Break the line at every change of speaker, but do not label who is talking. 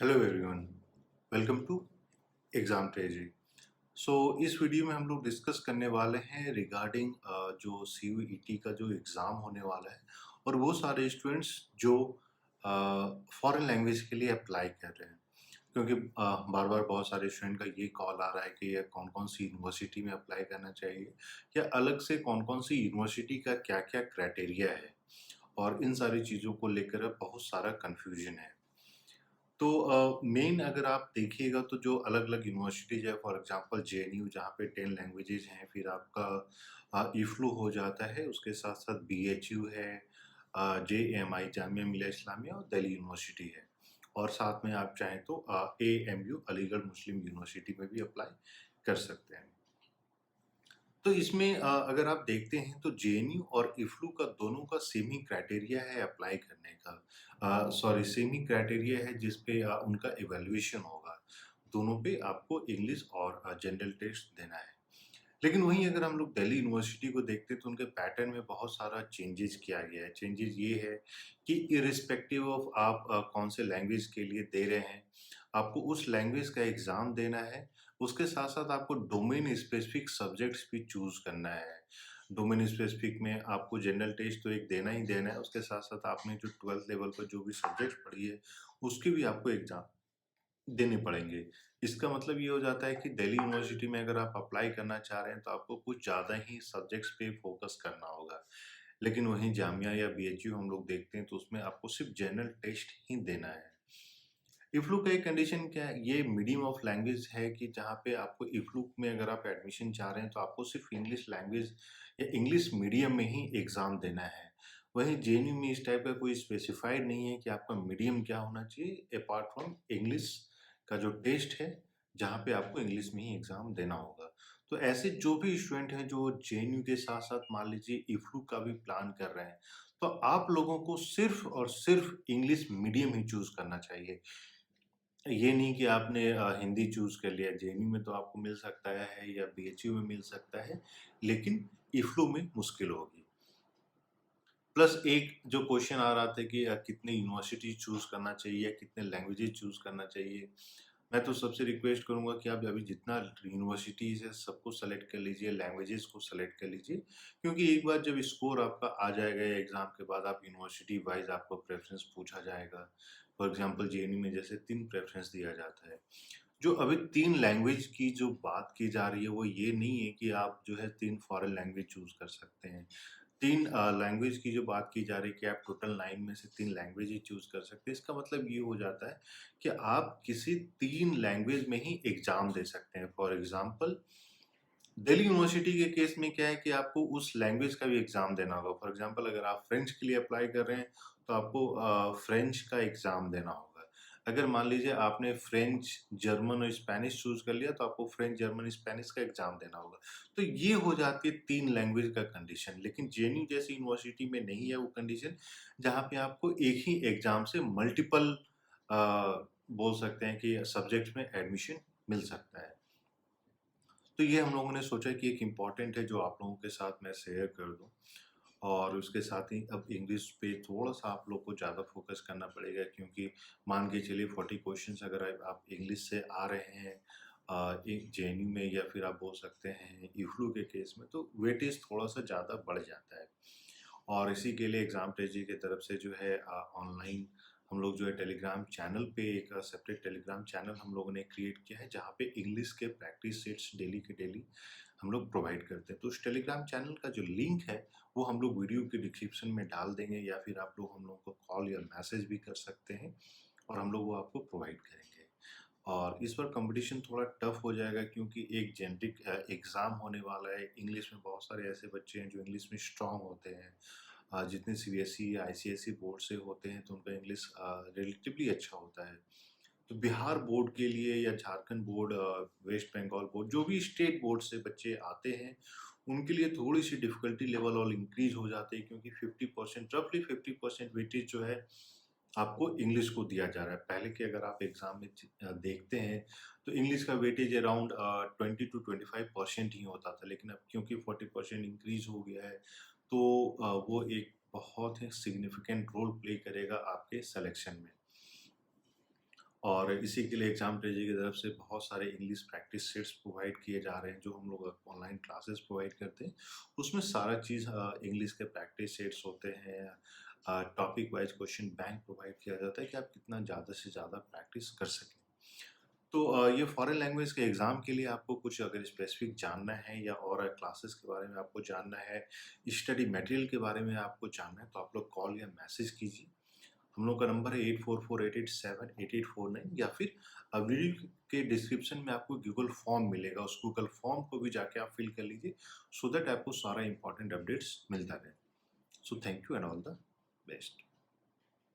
Hello everyone, welcome to exam treasury. इस video में हम लोग डिस्कस करने वाले हैं रिगार्डिंग जो सीयूईटी का जो एग्ज़ाम होने वाला है और वो सारे स्टूडेंट्स जो फॉरेन लैंग्वेज के लिए अप्लाई कर रहे हैं। क्योंकि बार बार बहुत सारे स्टूडेंट का ये कॉल आ रहा है कि ये कौन कौन सी यूनिवर्सिटी में अप्लाई करना चाहिए या अलग से कौन कौन सी यूनिवर्सिटी का क्या क्या क्राइटेरिया है, और इन सारी चीज़ों को लेकर बहुत सारा कन्फ्यूजन है। मेन अगर आप देखिएगा तो जो अलग-अलग यूनिवर्सिटीज़ है, फॉर एग्ज़ाम्पल जेएनयू जहाँ पे 10 लैंग्वेजेज़ हैं, फिर आपका इफ्लू हो जाता है, उसके साथ-साथ बीएचयू है, जेएमआई जामिया मिलिया इस्लामिया और दिल्ली यूनिवर्सिटी है। और साथ में आप चाहें तो एएमयू अलीगढ़ मुस्लिम यूनिवर्सिटी में भी अप्लाई कर सकते हैं। तो इसमें अगर आप देखते हैं तो जेएनयू और इफ्लू का दोनों का सेम ही क्राइटेरिया है अप्लाई करने का। सॉरी, सेम ही क्राइटेरिया है जिस पे उनका इवैल्यूएशन होगा। दोनों पे आपको इंग्लिश और जनरल टेस्ट देना है। लेकिन वहीं अगर हम लोग दिल्ली यूनिवर्सिटी को देखते हैं तो उनके पैटर्न में बहुत सारा चेंजेस किया गया है। चेंजेस ये है कि इर्रिस्पेक्टिव ऑफ आप कौन से लैंग्वेज के लिए दे रहे हैं, आपको उस लैंग्वेज का एग्ज़ाम देना है। उसके साथ-साथ आपको डोमेन स्पेसिफिक सब्जेक्ट्स भी चूज़ करना है। डोमेन स्पेसिफिक में आपको जनरल टेस्ट तो एक देना ही देना है, उसके साथ-साथ आपने जो 12th लेवल पर जो भी सब्जेक्ट्स पढ़ी है, उसके भी आपको एग्ज़ाम देने पड़ेंगे। इसका मतलब ये हो जाता है कि दिल्ली यूनिवर्सिटी में अगर आप अप्लाई करना चाह रहे हैं तो आपको कुछ ज़्यादा ही सब्जेक्ट्स पे फ़ोकस करना होगा। लेकिन वहीं जामिया या बीएचयू हम लोग देखते हैं तो उसमें आपको सिर्फ़ जनरल टेस्ट ही देना है। इफ्लू का एक कंडीशन क्या है, ये मीडियम ऑफ लैंग्वेज है कि जहाँ पे आपको इफ्लू में अगर आप एडमिशन चाह रहे हैं तो आपको सिर्फ़ इंग्लिश लैंग्वेज या इंग्लिश मीडियम में ही एग्ज़ाम देना है। वहीं जेएनयू में इस टाइप का कोई स्पेसिफाइड नहीं है कि आपका मीडियम क्या होना चाहिए अपार्ट फ्रॉम इंग्लिश का जो टेस्ट है, जहाँ पे आपको इंग्लिश में ही एग्ज़ाम देना होगा। तो ऐसे जो भी स्टूडेंट हैं जो जेएनयू के साथ-साथ मान लीजिए इफ्लू का भी प्लान कर रहे हैं, तो आप लोगों को सिर्फ़ और सिर्फ़ इंग्लिश मीडियम ही चूज़ करना चाहिए। ये नहीं कि आपने हिंदी चूज़ कर लिया, जेएनयू में तो आपको मिल सकता है या बीएचयू में मिल सकता है, लेकिन इफ्लू में मुश्किल होगी। प्लस एक जो क्वेश्चन आ रहा था कि कितने यूनिवर्सिटी चूज़ करना चाहिए, कितने लैंग्वेजेज़ चूज़ करना चाहिए। मैं तो सबसे रिक्वेस्ट करूँगा कि आप अभी जितना यूनिवर्सिटीज़ है सबको सेलेक्ट कर लीजिए, लैंग्वेजेज़ को सेलेक्ट कर लीजिए, क्योंकि एक बार जब स्कोर आपका आ जाएगा या एग्ज़ाम के बाद आप यूनिवर्सिटी वाइज़ आपको प्रेफ़रेंस पूछा जाएगा। फॉर एग्ज़ाम्पल जेएनयू में जैसे 3 प्रेफ़रेंस दिया जाता है। जो अभी 3 लैंग्वेज की जो बात की जा रही है वो ये नहीं है कि आप जो है 3 फ़ॉरेन लैंग्वेज चूज़ कर सकते हैं। 3 लैंग्वेज की जो बात की जा रही है कि आप टोटल 9 में से 3 लैंग्वेज ही चूज़ कर सकते हैं। इसका मतलब ये हो जाता है कि आप किसी 3 लैंग्वेज में ही एग्ज़ाम दे सकते हैं। फॉर एग्ज़ाम्पल दिल्ली यूनिवर्सिटी के केस में क्या है कि आपको उस लैंग्वेज का भी एग्ज़ाम देना होगा। फॉर एग्ज़ाम्पल अगर आप फ्रेंच के लिए अप्लाई कर रहे हैं, तो आपको फ्रेंच का एग्ज़ाम देना होगा। अगर मान लीजिए आपने फ्रेंच, जर्मन और स्पेनिश चूज़ कर लिया, तो आपको फ्रेंच, जर्मन, स्पेनिश का एग्ज़ाम देना होगा। तो ये हो जाती है 3 लैंग्वेज का कंडीशन, लेकिन जेएनयू जैसी यूनिवर्सिटी में नहीं है वो कंडीशन, जहाँ पे आपको एक ही एग्ज़ाम से मल्टीपल बोल सकते हैं कि सब्जेक्ट्स में एडमिशन मिल सकता है। तो ये हम लोगों ने सोचा कि एक इम्पॉर्टेंट है जो आप लोगों के साथ मैं शेयर कर दूँ। और उसके साथ ही अब इंग्लिश पे थोड़ा-सा आप लोग को ज़्यादा फ़ोकस करना पड़ेगा, क्योंकि मान के चलिए 40 क्वेश्चन्स अगर आप इंग्लिश से आ रहे हैं एक जेएनयू में या फिर आप बोल सकते हैं इफ्लू के केस में, तो वेटेज थोड़ा-सा ज़्यादा बढ़ जाता है। और इसी के लिए एग्ज़ाम टेजी की तरफ से जो है ऑनलाइन हम लोग जो है टेलीग्राम चैनल पे एक सेपरेट टेलीग्राम चैनल हम लोगों ने क्रिएट किया है, जहाँ पे इंग्लिश के प्रैक्टिस सेट्स डेली के डेली हम लोग प्रोवाइड करते हैं। तो उस टेलीग्राम चैनल का जो लिंक है वो हम लोग वीडियो के डिस्क्रिप्शन में डाल देंगे, या फिर आप लोग हम लोग को कॉल या मैसेज भी कर सकते हैं और हम लोग वो आपको प्रोवाइड करेंगे। और इस बार कंपटीशन थोड़ा टफ हो जाएगा, क्योंकि एक जेनेटिक एग्ज़ाम होने वाला है। इंग्लिश में बहुत सारे ऐसे बच्चे हैं जो इंग्लिश में स्ट्रॉन्ग होते हैं। जितने सीबीएसई या आईसीएसई बोर्ड से होते हैं तो उनका इंग्लिश रिलेटिवली अच्छा होता है। तो बिहार बोर्ड के लिए या झारखंड बोर्ड, वेस्ट बंगाल बोर्ड, जो भी स्टेट बोर्ड से बच्चे आते हैं, उनके लिए थोड़ी-सी डिफ़िकल्टी लेवल और इंक्रीज़ हो जाती है, क्योंकि 50% रफली 50% वेटेज जो है आपको इंग्लिश को दिया जा रहा है। पहले के अगर आप एग्ज़ाम में देखते हैं तो इंग्लिश का वेटेज अराउंड 20 टू 25% ही होता था, लेकिन अब क्योंकि 40% इंक्रीज़ हो गया है, तो वो एक बहुत ही सिग्निफिकेंट रोल प्ले करेगा आपके सिलेक्शन में। और इसी के लिए एग्जाम ट्रेजरी की तरफ से बहुत सारे इंग्लिश प्रैक्टिस सेट्स प्रोवाइड किए जा रहे हैं जो हम लोग ऑनलाइन क्लासेस प्रोवाइड करते हैं। उसमें सारा चीज़ इंग्लिश के प्रैक्टिस सेट्स होते हैं, topic wise question bank provide किया जाता है कि आप कितना ज़्यादा से ज़्यादा प्रैक्टिस कर सकें। तो ये फॉरेन लैंग्वेज के एग्ज़ाम के लिए आपको कुछ अगर स्पेसिफिक जानना है या और क्लासेस के बारे में आपको जानना है, स्टडी मटेरियल के बारे में आपको जानना है, तो आप लोग कॉल या मैसेज कीजिए। हम लोग का नंबर है 8448878849, या फिर वीडियो के डिस्क्रिप्शन में आपको गूगल फॉर्म मिलेगा, उस गूगल फॉर्म को भी जाके आप फिल कर लीजिए, सो दैट आपको सारा इंपॉर्टेंट अपडेट्स मिलता रहे। So thank you and all the best.